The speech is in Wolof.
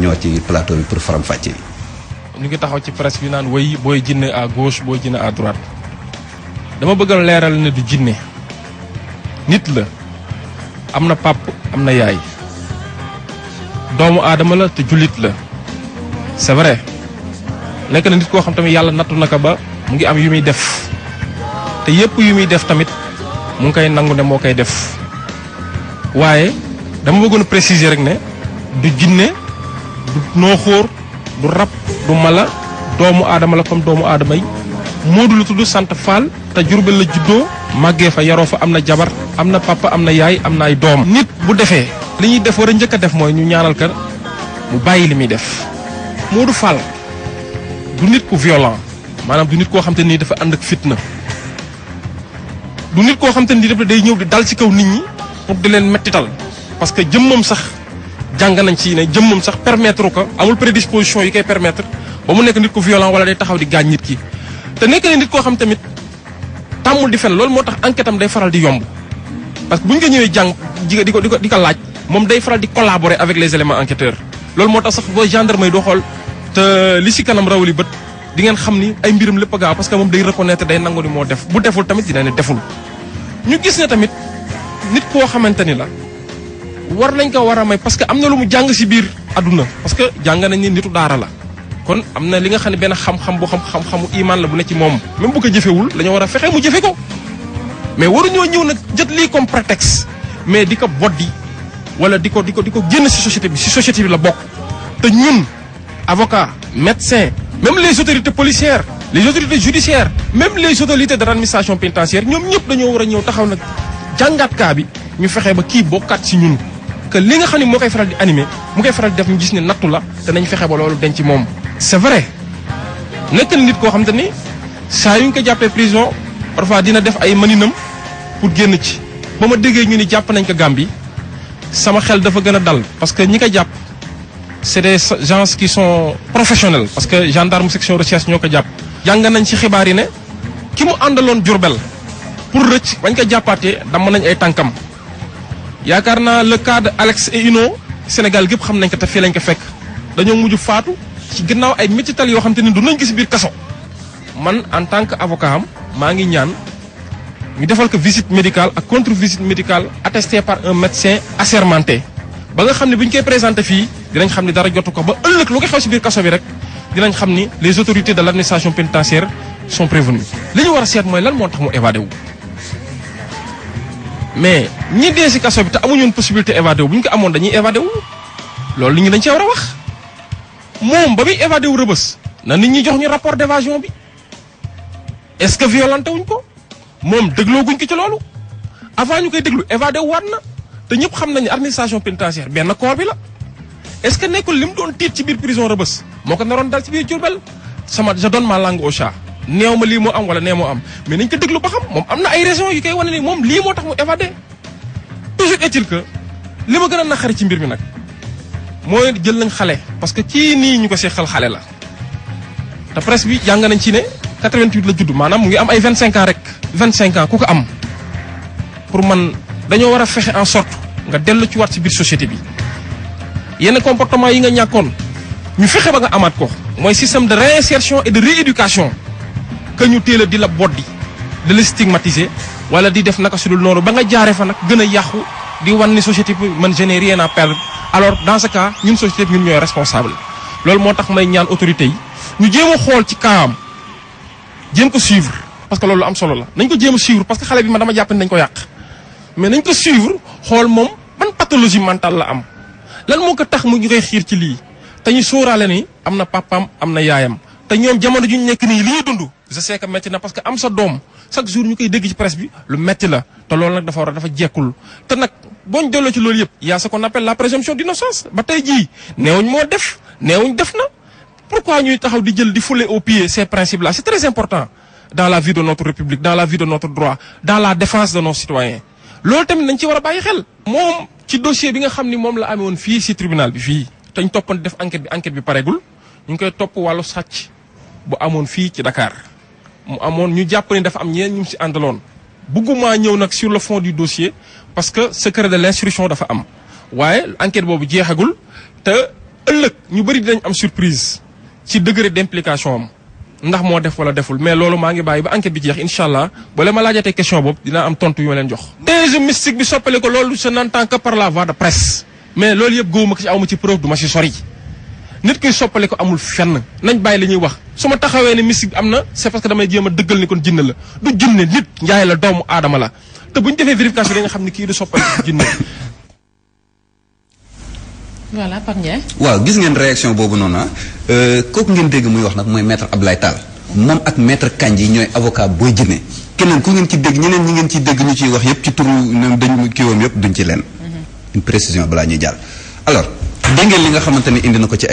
ñëwaat ci plateau bi pour faram-fàccee. ñu ngi taxaw ci presse bi naan way booy jinne à gauche booy jinne à droite dama bëgg a leeral ne du jinne nit la am na pap am na yaay doomu aadama la te jullit la c'est vrai nekk na nit koo xam tamit yàlla nattu naka ba mu ngi am yu muy def te yépp yu muy def tamit mu ngi koy nangu ne moo koy def waaye dama bëggoon a préciser rek ne du jinne du nooxóor du rab du mala doomu aadama la comme doomu aadama yi Moodu la tudd sant Fall te Jurbel la juddoo màggee fa yaroo fa am na jabar am na papa am na yaay am na ay doom. nit bu defee li ñuy def war a njëkk a def mooy ñu ñaanal ka mu bàyyi li muy def Moodu Fall du nit ku violent maanaam du nit koo xam te nii dafa ànd ak fitna du nit koo xam te nii dafa day ñëw di dal ci kaw nit ñi pour di leen mettital parce que jëmmam sax jàng nañ ci ne jëmmam sax permettre ko amul prédisposition yi koy permettre ba mu nekk nit ku violent wala day taxaw di gaañ nit ki te nekk na nit koo xam tamit tàmmul di fen loolu moo tax enquête am day faral di yomb parce que bu ñu ko ñëwee jàng di ko laaj moom day faral di collaborer avec les éléments enquêteurs loolu moo tax sax boo gendarme yi doo xool te li si kanam rawali bët di ngeen xam ni ay mbiram lépp a gaaw parce que moom day reconnaître day nangu ni moo def bu deful tamit dina ne deful ñu gis ne tamit nit koo xamante ni la war nañ ko war a may parce que am na lu mu jàng si biir àdduna parce que jàng nañ ni nitu daara la kon am na li nga xam ne benn xam-xam bu xam-xamu iman la bu ne ci moom même bu ko jëfewul dañoo war a fexe mu jëfe ko mais waruñoo ñëw nag jët lii comme prétexte mais di ko boddi wala di ko génn si société bi la bokk te ñun avocat médecin même les autorités policières les autorités judiciaires même les autorités de l'administration pénitentiaire ñoom ñëpp dañoo war a ñëw taxaw nag jàngat kaa bi ñu fexe ba kii bokkaat si ñun que li nga xam ne moo koy faral di animé mu koy faral di def ñu gis ne nattu la te nañ fexe ba loolu denc moom c'est vrai nekk na nit koo xam te ni saa yu ñu ko jàppee prison parfois dina def ay maninam pour génn ci ba ma déggee ñu ni jàpp nañ ko Gambie sama xel dafa gën a dal parce que ñi ko jàpp c'est des gens qui sont professionnels parce que gendarme section recherche ñoo ko jàpp jàng nañ ci xibaar yi ne ki mu àndaloon Jurbel pour rëcc bañ ko jàppaatee damm nañ ay tànkam yaakaar naa le cas de Alex et Ino Sénégal gépp xam nañ ko te fii lañ ko fekk dañoo mujj faatu ci ginnaaw ay métital yoo xam te ne du nañ ko si biir kaso man en tant que avocat am maa ngi ñaan ñu defal ko visite médicale ak contre visite médicale attestée par un médecin assermenté ba nga xam ne bu ñu koy présenté fii dinañ xam ni dara jotu ko ba ëllëg lu ko xew si biir kaso bi rek dinañ xam ni les autorités de l'administration pénitentiaire sont prévenues li ñu war a seet mooy lan moo tax mu évadé wu mais ñi dee si kaso bi te amuñu woon possibilité évadé wu bu ñu ko amoon dañuy évadé wu loolu nit ñi dañ cee war a wax moom ba muy évadé wu Rebeuss na nit ñi jox ñu rapport d'évasion bi est-ce que violenté wuñ ko moom dégloo guñ ko ci loolu avant ñu koy déglu évadé wu waat na te ñëpp xam nañu administration pénitentiaire benn corps bi la est-ce que nekkul li mu doon tiit ci biir prison Rebeuss moo ko naroon dal ci biir Diourbel je donne ma langue au chat neew ma lii moo am wala nee moo am mais nañ ko déglu ba xam moom am na ay raisons yu koy wane ni moom lii moo tax mu évadé toujours est-il que li ma gën a naqari ci mbir mi nag mooy jël nañ xale parce que kii nii ñu ko seexal xale la te presse bi jàng nañ ci ne 88 la judd maanaam mu ngi am ay 25 ans rek 25 ans ku ko am pour man dañoo war a fexe en sorte nga dellu ci waat ci biir société bi yenn comportement yi nga ñàkkoon ñu fexe ba nga amaat ko mooy système de réinsertion et de rééducation que ñu teel a di la boddi di la stigmatiser wala di def naka su dul noonu ba nga jaaree fa nag gën a yàqu di wan ni société bi man je n'ai rien à perdre alors dans ce cas ñun société bi ñun ñooy responsable loolu moo tax may ñaan autorités yi ñu jéem a xool ci kaam jéem ko suivre parce que loolu am solo la nañ ko jéem a suivre parce que xale bi man dama jàpp ni dañ ko yàq mais nañ ko suivre xool moom ban pathologie mentale la am lan moo ko tax mu ñu koy xiir ci lii te ñu sóoraale ni am na papaam am na yaayam te ñoom jamono ju ñu nekk nii li ñuy dund je sais que métti na parce que am sa doom chaque jour ñu koy dégg ci presse bi lu métti la te loolu nag dafa jekkul te nag boo ñu delloo ci loolu yëpp y a ce qu'on appelle la présomption d'innocence ba tey jii neewuñ moo def neewuñ def na pourquoi ñuy taxaw di jël di fouler au pied ces principes là c'est très important dans la vie de notre république dans la vie de notre droit dans la défense de nos citoyens loolu tamit nañ ci war a bàyyi xel moom ci dossier bi nga xam ni moom la amee woon fii ci tribunal bi fii te ñu toppoon def enquête bi pareegul ñu ngi koy topp wàllu sàcc bu amoon fii ci Dakar mu amoon ñu jàpp ni dafa am ñeneen ñu ci àndaloon bëgguma ñëw nag sur le fond du dossier parce que secret de l'instruction dafa am waaye enquête boobu jeexagul te ëllëg ñu bëri dinañ am surprise ci degré d'implication am ndax moo def wala deful mais loolu maa ngi bàyyi ba enquête bi jeex incha allah ba la ma laajatee question boobu dinaa am tontu yu ma leen jox. thèse mystique bi soppale ko loolu je n'entends que par la voie de presse mais loolu yëpp gëwuma ko ci awma ci preuve du ma si sori nit kuy soppale ko amul fenn nañ bàyyi li ñuy wax su ma taxawee ne mystique bi am na c'est parce que damay jéem a dëggal ni kon jinne la du jinne nit njaay la doomu aadama la te bu ñu defee vérification da nga xam ni kii du soppale ko jinne. voilà Pape Ndiaye. waaw gis ngeen réaction boobu noonu kooku ngeen dégg muy wax nag mooy maître Abdoulaye Tall moom ak maître Kandji ñooy avocat Boy Djiné keneen ku ngeen ci dégg ñeneen ñi ngeen ciy dégg ñu ciy wax yépp ci turu dañu kiiwam yépp duñ ci leen. une précision balaa ñuy jàll. alors dégg ngeen li nga xamante ne indi na ko ci